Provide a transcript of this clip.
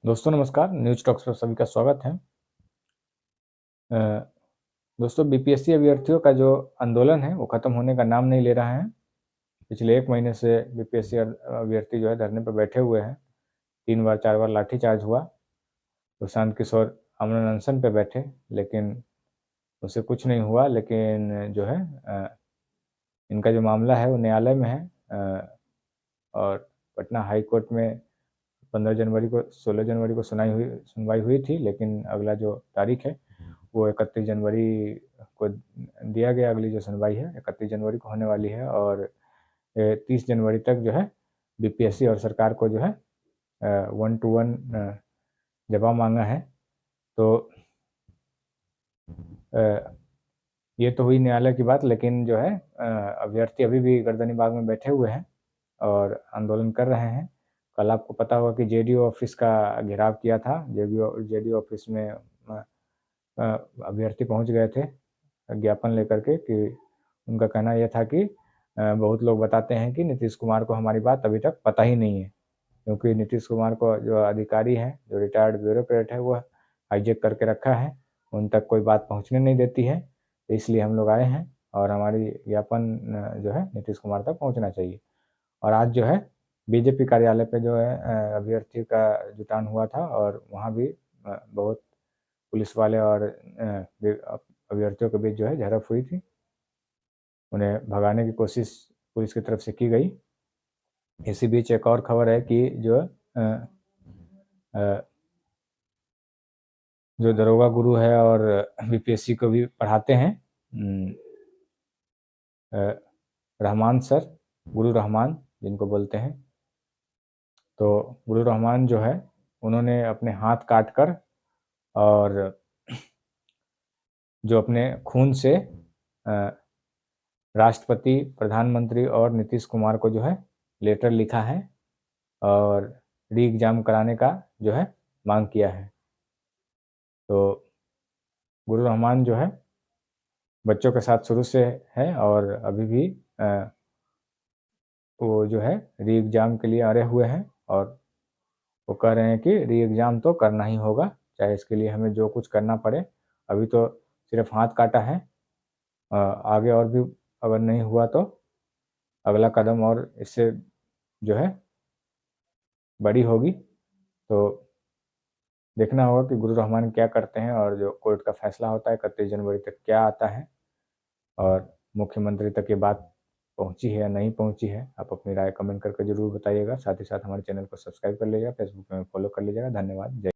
दोस्तों नमस्कार, news talks पर सभी का स्वागत है। अ, दोस्तों बीपीएससी अभ्यर्थियों का जो आंदोलन है वो ख़त्म होने का नाम नहीं ले रहा है। पिछले 1 महीने से बीपीएससी अभ्यर्थी जो है धरने पर बैठे हुए हैं। 3 बार 4 बार लाठीचार्ज हुआ। प्रशांत किशोर आमरण अनशन पे बैठे, लेकिन उससे कुछ नहीं हुआ। लेकिन जो है इनका जो मामला है वो न्यायालय में है और पटना हाई कोर्ट में 15 जनवरी को 16 जनवरी को सुनवाई हुई थी, लेकिन अगला जो तारीख है वो 31 जनवरी को दिया गया। अगली जो सुनवाई है 31 जनवरी को होने वाली है और 30 जनवरी तक जो है बीपीएससी और सरकार को जो है 1 to 1 जवाब मांगा है। तो ये तो हुई न्यायालय की बात, लेकिन जो है अभ्यर्थी अभी भी गर्दनी बाग में बैठे हुए हैं और आंदोलन कर रहे हैं। कल आपको पता होगा कि जेडीयू ऑफिस का घेराव किया था। जेडीयू ऑफिस में अभ्यर्थी पहुंच गए थे ज्ञापन लेकर के कि उनका कहना यह था कि बहुत लोग बताते हैं कि नीतीश कुमार को हमारी बात अभी तक पता ही नहीं है, क्योंकि नीतीश कुमार को जो अधिकारी है, जो रिटायर्ड ब्यूरोक्रेट है, वो हाईजेक करके रखा है, उन तक कोई बात पहुंचने नहीं देती है। इसलिए हम लोग आए हैं और हमारी ज्ञापन जो है नीतीश कुमार तक पहुंचना चाहिए। और आज जो है बीजेपी कार्यालय पे जो है अभ्यर्थी का जुटान हुआ था और वहाँ भी बहुत पुलिस वाले और अभ्यर्थियों के बीच जो है झड़प हुई थी। उन्हें भगाने की कोशिश पुलिस की तरफ से की गई। इसी बीच एक और खबर है कि जो दरोगा गुरु है और बीपीएससी को भी पढ़ाते हैं, रहमान सर, गुरु रहमान जिनको बोलते हैं, तो गुरु रहमान जो है उन्होंने अपने हाथ काट कर और जो अपने खून से राष्ट्रपति, प्रधानमंत्री और नीतीश कुमार को जो है लेटर लिखा है और री एग्ज़ाम कराने का जो है मांग किया है। तो गुरु रहमान जो है बच्चों के साथ शुरू से है और अभी भी वो जो है री एग्ज़ाम के लिए अड़े हुए हैं और वो कह रहे हैं कि री एग्ज़ाम तो करना ही होगा, चाहे इसके लिए हमें जो कुछ करना पड़े। अभी तो सिर्फ हाथ काटा है, आगे और भी अगर नहीं हुआ तो अगला कदम और इससे जो है बड़ी होगी। तो देखना होगा कि गुरु रहमान क्या करते हैं और जो कोर्ट का फैसला होता है 31 जनवरी तक क्या आता है और मुख्यमंत्री तक ये बात पहुंची है या नहीं पहुंची है। आप अपनी राय कमेंट करके ज़रूर बताइएगा। साथ ही साथ हमारे चैनल को सब्सक्राइब कर लीजिएगा, फेसबुक में फॉलो कर लीजिएगा। धन्यवाद। जय